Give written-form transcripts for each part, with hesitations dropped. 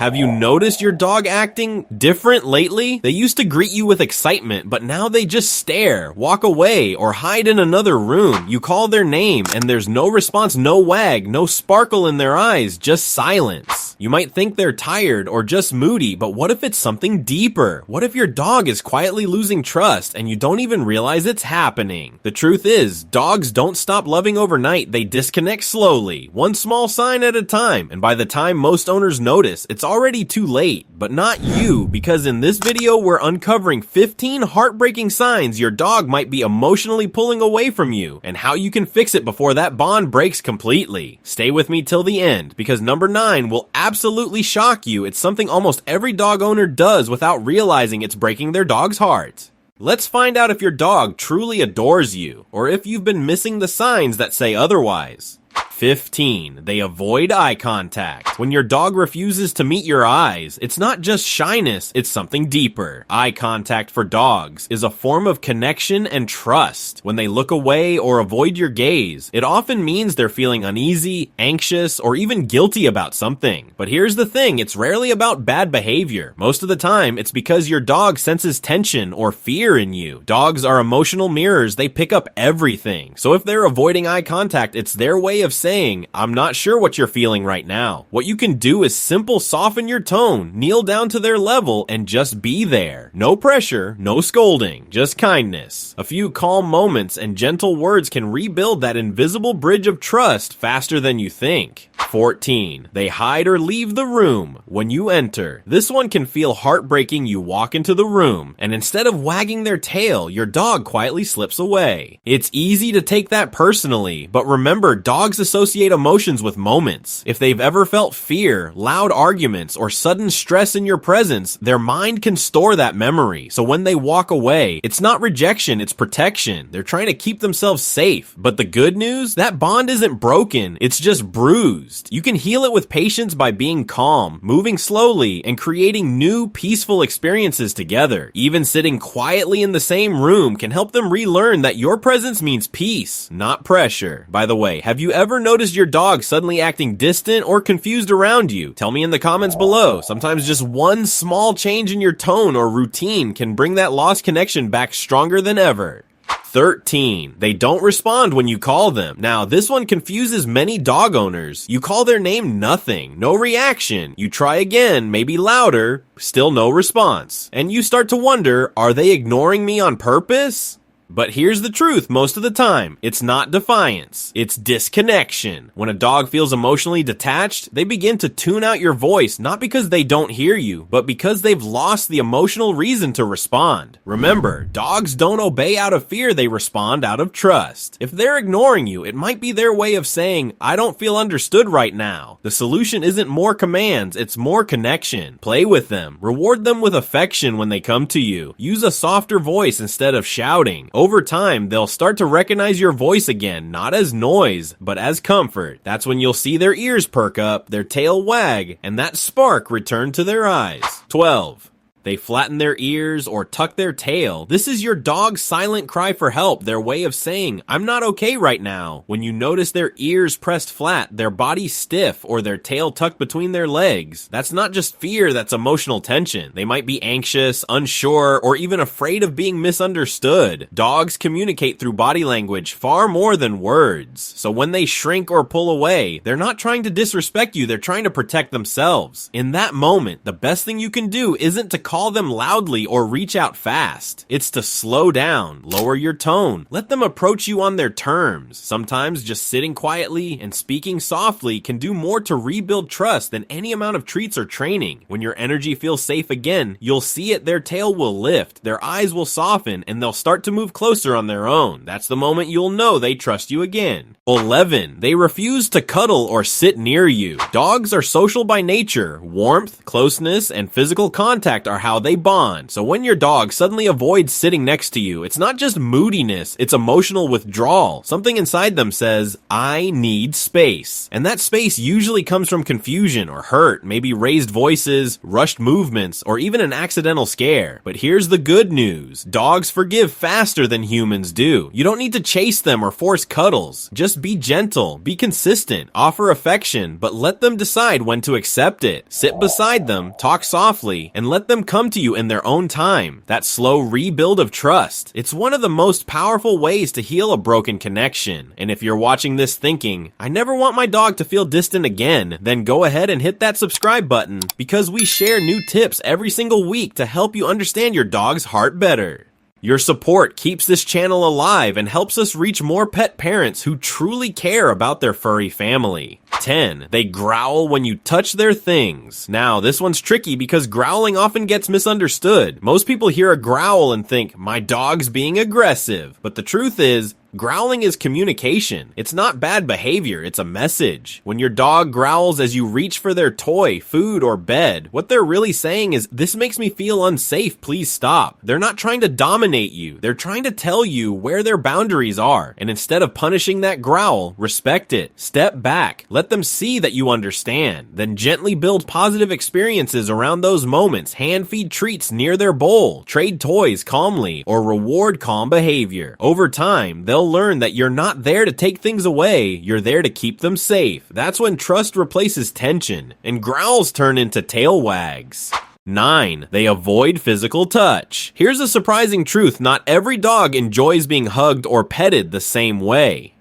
Have you noticed your dog acting different lately? They used to greet you with excitement, but now they just stare, walk away, or hide in another room. You call their name, and there's no response, no wag, no sparkle in their eyes, just silence. You might think they're tired or just moody, but what if it's something deeper? What if your dog is quietly losing trust and you don't even realize it's happening? The truth is, dogs don't stop loving overnight, they disconnect slowly, one small sign at a time, and by the time most owners notice, it's already too late. But not you, because in this video we're uncovering 15 heartbreaking signs your dog might be emotionally pulling away from you, and how you can fix it before that bond breaks completely. Stay with me till the end, because number 9 will absolutely shock you. It's something almost every dog owner does without realizing it's breaking their dog's heart. Let's find out if your dog truly adores you, or if you've been missing the signs that say otherwise. 15. They avoid eye contact. When your dog refuses to meet your eyes, it's not just shyness, it's something deeper. Eye contact for dogs is a form of connection and trust. When they look away or avoid your gaze, it often means they're feeling uneasy, anxious, or even guilty about something. But here's the thing, it's rarely about bad behavior. Most of the time, it's because your dog senses tension or fear in you. Dogs are emotional mirrors, they pick up everything. So if they're avoiding eye contact, it's their way of saying, I'm not sure what you're feeling right now. What you can do is soften your tone, kneel down to their level, and just be there. No pressure, no scolding, just kindness. A few calm moments and gentle words can rebuild that invisible bridge of trust faster than you think. 14. They hide or leave the room when you enter. This one can feel heartbreaking. You walk into the room, and instead of wagging their tail, your dog quietly slips away. It's easy to take that personally, but remember, dogs associate emotions with moments. If they've ever felt fear, loud arguments, or sudden stress in your presence, their mind can store that memory. So when they walk away, it's not rejection, it's protection. They're trying to keep themselves safe. But the good news? That bond isn't broken, it's just bruised. You can heal it with patience by being calm, moving slowly, and creating new, peaceful experiences together. Even sitting quietly in the same room can help them relearn that your presence means peace, not pressure. By the way, have you ever noticed your dog suddenly acting distant or confused around you? Tell me in the comments below. Sometimes just one small change in your tone or routine can bring that lost connection back stronger than ever. 13. They don't respond when you call them. Now, this one confuses many dog owners. You call their name, nothing, no reaction. You try again, maybe louder, still no response. And you start to wonder, are they ignoring me on purpose? But here's the truth, most of the time, it's not defiance, it's disconnection. When a dog feels emotionally detached, they begin to tune out your voice, not because they don't hear you, but because they've lost the emotional reason to respond. Remember, dogs don't obey out of fear, they respond out of trust. If they're ignoring you, it might be their way of saying, I don't feel understood right now. The solution isn't more commands, it's more connection. Play with them, reward them with affection when they come to you. Use a softer voice instead of shouting. Over time, they'll start to recognize your voice again, not as noise, but as comfort. That's when you'll see their ears perk up, their tail wag, and that spark return to their eyes. 12. They flatten their ears or tuck their tail. This is your dog's silent cry for help, their way of saying, I'm not okay right now. When you notice their ears pressed flat, their body stiff, or their tail tucked between their legs, that's not just fear, that's emotional tension. They might be anxious, unsure, or even afraid of being misunderstood. Dogs communicate through body language far more than words. So when they shrink or pull away, they're not trying to disrespect you, they're trying to protect themselves. In that moment, the best thing you can do isn't to call them loudly or reach out fast. It's to slow down, lower your tone, let them approach you on their terms. Sometimes just sitting quietly and speaking softly can do more to rebuild trust than any amount of treats or training. When your energy feels safe again, you'll see it, their tail will lift, their eyes will soften, and they'll start to move closer on their own. That's the moment you'll know they trust you again. 11. They refuse to cuddle or sit near you. Dogs are social by nature. Warmth, closeness, and physical contact are how they bond. So when your dog suddenly avoids sitting next to you, it's not just moodiness, it's emotional withdrawal. Something inside them says, I need space. And that space usually comes from confusion or hurt, maybe raised voices, rushed movements, or even an accidental scare. But here's the good news. Dogs forgive faster than humans do. You don't need to chase them or force cuddles. Just be gentle, be consistent, offer affection, but let them decide when to accept it. Sit beside them, talk softly, and let them come to you in their own time. That slow rebuild of trust. It's one of the most powerful ways to heal a broken connection. And if you're watching this thinking, I never want my dog to feel distant again, then go ahead and hit that subscribe button, because we share new tips every single week to help you understand your dog's heart better. Your support keeps this channel alive and helps us reach more pet parents who truly care about their furry family. 10. They growl when you touch their things. Now, this one's tricky because growling often gets misunderstood. Most people hear a growl and think, my dog's being aggressive. But the truth is, growling is communication. It's not bad behavior, it's a message. When your dog growls as you reach for their toy, food, or bed, what they're really saying is, this makes me feel unsafe, please stop. They're not trying to dominate you. They're trying to tell you where their boundaries are. And instead of punishing that growl, respect it. Step back. Let them see that you understand. Then gently build positive experiences around those moments. Hand feed treats near their bowl. Trade toys calmly, or reward calm behavior. Over time, they'll learn that you're not there to take things away, you're there to keep them safe. That's when trust replaces tension, and growls turn into tail wags. 9. They avoid physical touch. Here's a surprising truth, not every dog enjoys being hugged or petted the same way.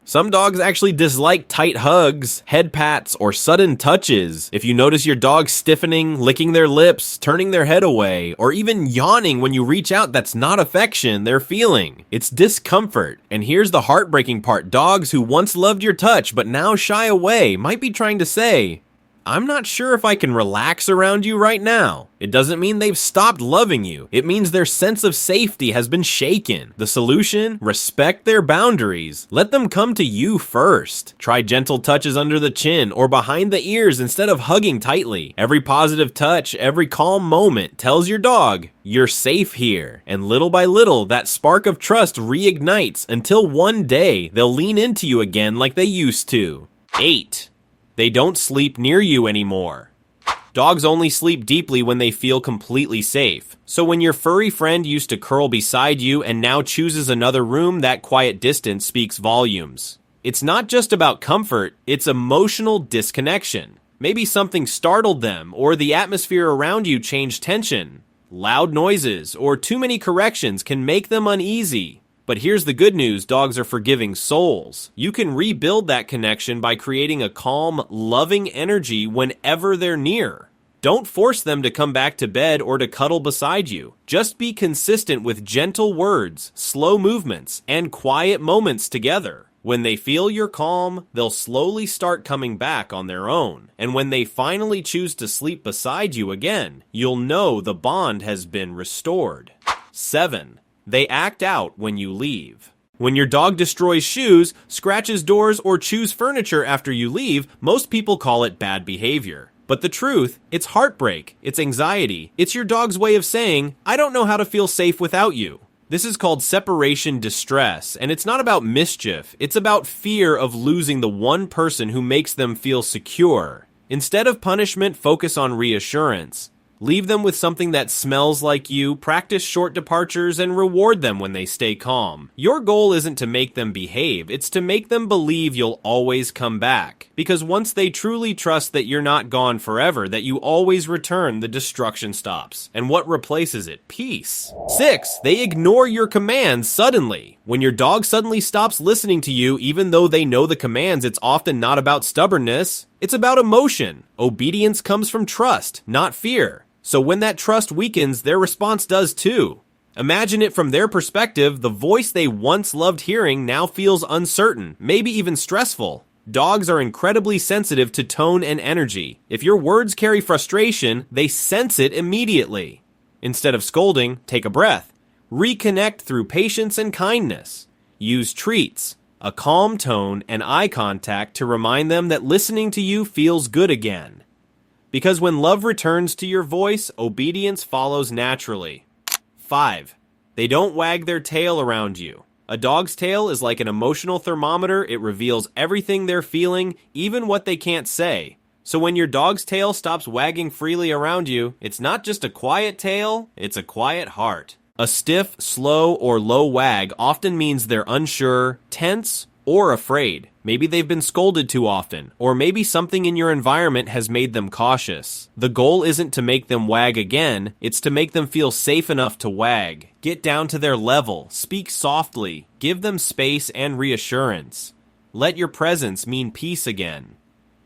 Some dogs actually dislike tight hugs, head pats, or sudden touches. If you notice your dog stiffening, licking their lips, turning their head away, or even yawning when you reach out, that's not affection they're feeling. It's discomfort. And here's the heartbreaking part. Dogs who once loved your touch but now shy away might be trying to say, I'm not sure if I can relax around you right now. It doesn't mean they've stopped loving you. It means their sense of safety has been shaken. The solution? Respect their boundaries. Let them come to you first. Try gentle touches under the chin or behind the ears instead of hugging tightly. Every positive touch, every calm moment tells your dog, you're safe here. And little by little, that spark of trust reignites until one day they'll lean into you again like they used to. 8. They don't sleep near you anymore. Dogs only sleep deeply when they feel completely safe. So when your furry friend used to curl beside you and now chooses another room, that quiet distance speaks volumes. It's not just about comfort, it's emotional disconnection. Maybe something startled them, or the atmosphere around you changed tension. Loud noises or too many corrections can make them uneasy. But here's the good news, dogs are forgiving souls. You can rebuild that connection by creating a calm, loving energy whenever they're near. Don't force them to come back to bed or to cuddle beside you. Just be consistent with gentle words, slow movements, and quiet moments together. When they feel you're calm, they'll slowly start coming back on their own. And when they finally choose to sleep beside you again, you'll know the bond has been restored. 7. They act out when you leave. When your dog destroys shoes, scratches doors, or chews furniture after you leave, most people call it bad behavior. But the truth, it's heartbreak, it's anxiety, it's your dog's way of saying, I don't know how to feel safe without you. This is called separation distress, and it's not about mischief, it's about fear of losing the one person who makes them feel secure. Instead of punishment, focus on reassurance. Leave them with something that smells like you, practice short departures, and reward them when they stay calm. Your goal isn't to make them behave, it's to make them believe you'll always come back. Because once they truly trust that you're not gone forever, that you always return, the destruction stops. And what replaces it? Peace. 6. They ignore your commands suddenly. When your dog suddenly stops listening to you, even though they know the commands, it's often not about stubbornness, it's about emotion. Obedience comes from trust, not fear. So when that trust weakens, their response does too. Imagine it from their perspective, the voice they once loved hearing now feels uncertain, maybe even stressful. Dogs are incredibly sensitive to tone and energy. If your words carry frustration, they sense it immediately. Instead of scolding, take a breath. Reconnect through patience and kindness. Use treats, a calm tone, and eye contact to remind them that listening to you feels good again. Because when love returns to your voice, obedience follows naturally. 5. They don't wag their tail around you. A dog's tail is like an emotional thermometer. It reveals everything they're feeling, even what they can't say. So when your dog's tail stops wagging freely around you, it's not just a quiet tail, it's a quiet heart. A stiff, slow, or low wag often means they're unsure, tense, or afraid. Maybe they've been scolded too often, or maybe something in your environment has made them cautious. The goal isn't to make them wag again, it's to make them feel safe enough to wag. Get down to their level, speak softly, give them space and reassurance. Let your presence mean peace again.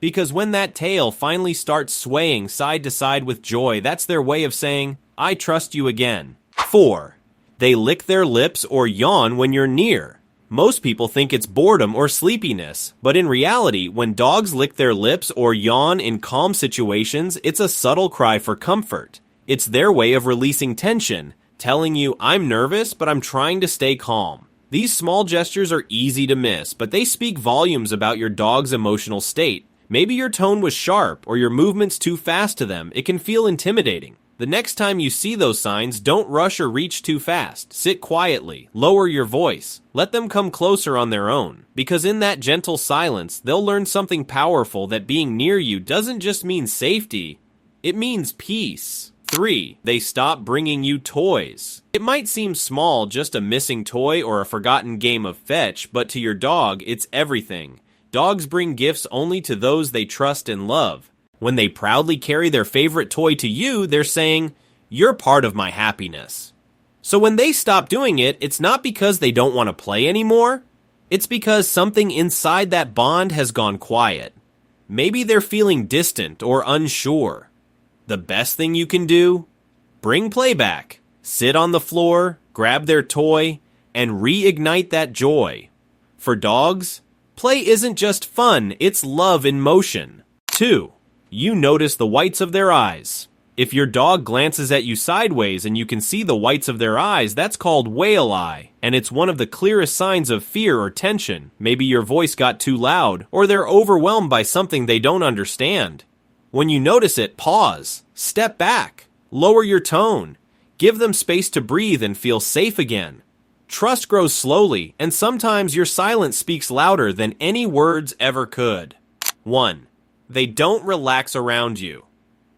Because when that tail finally starts swaying side to side with joy, that's their way of saying, I trust you again. 4. They lick their lips or yawn when you're near. Most people think it's boredom or sleepiness, but in reality, when dogs lick their lips or yawn in calm situations, it's a subtle cry for comfort. It's their way of releasing tension, telling you, I'm nervous, but I'm trying to stay calm. These small gestures are easy to miss, but they speak volumes about your dog's emotional state. Maybe your tone was sharp or your movements too fast to them. It can feel intimidating. The next time you see those signs, don't rush or reach too fast. Sit quietly, lower your voice. Let them come closer on their own. Because in that gentle silence, they'll learn something powerful, that being near you doesn't just mean safety, it means peace. 3. They stop bringing you toys. It might seem small, just a missing toy or a forgotten game of fetch, but to your dog, it's everything. Dogs bring gifts only to those they trust and love. When they proudly carry their favorite toy to you, they're saying, you're part of my happiness. So when they stop doing it, it's not because they don't want to play anymore. It's because something inside that bond has gone quiet. Maybe they're feeling distant or unsure. The best thing you can do? Bring play back. Sit on the floor, grab their toy, and reignite that joy. For dogs, play isn't just fun, it's love in motion. 2. You notice the whites of their eyes. If your dog glances at you sideways and you can see the whites of their eyes, that's called whale eye, and it's one of the clearest signs of fear or tension. Maybe your voice got too loud, or they're overwhelmed by something they don't understand. When you notice it, pause, step back, lower your tone, give them space to breathe and feel safe again. Trust grows slowly, and sometimes your silence speaks louder than any words ever could. 1. They don't relax around you.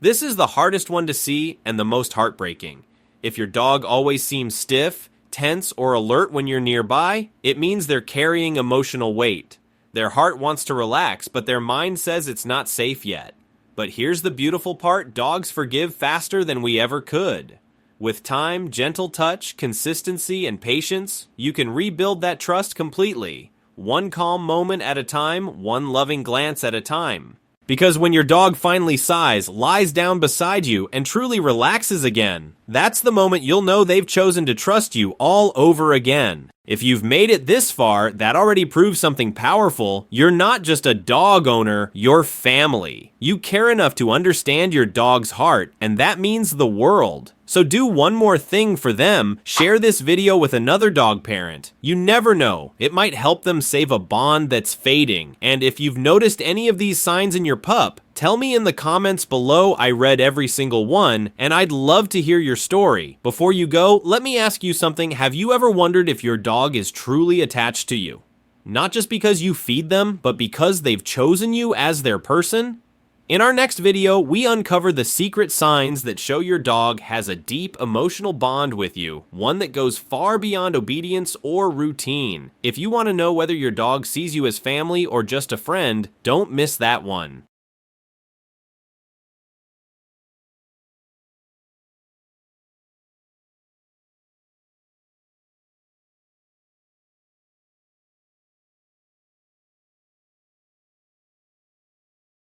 This is the hardest one to see and the most heartbreaking. If your dog always seems stiff, tense, or alert when you're nearby, it means they're carrying emotional weight. Their heart wants to relax, but their mind says it's not safe yet. But here's the beautiful part: dogs forgive faster than we ever could. With time, gentle touch, consistency, and patience, you can rebuild that trust completely. One calm moment at a time, one loving glance at a time. Because when your dog finally sighs, lies down beside you, and truly relaxes again, that's the moment you'll know they've chosen to trust you all over again. If you've made it this far, that already proves something powerful. You're not just a dog owner, you're family. You care enough to understand your dog's heart, and that means the world. So do one more thing for them. Share this video with another dog parent. You never know, it might help them save a bond that's fading. And if you've noticed any of these signs in your pup, tell me in the comments below. I read every single one, and I'd love to hear your story. Before you go, let me ask you something. Have you ever wondered if your dog is truly attached to you? Not just because you feed them, but because they've chosen you as their person? In our next video, we uncover the secret signs that show your dog has a deep emotional bond with you, one that goes far beyond obedience or routine. If you want to know whether your dog sees you as family or just a friend, don't miss that one.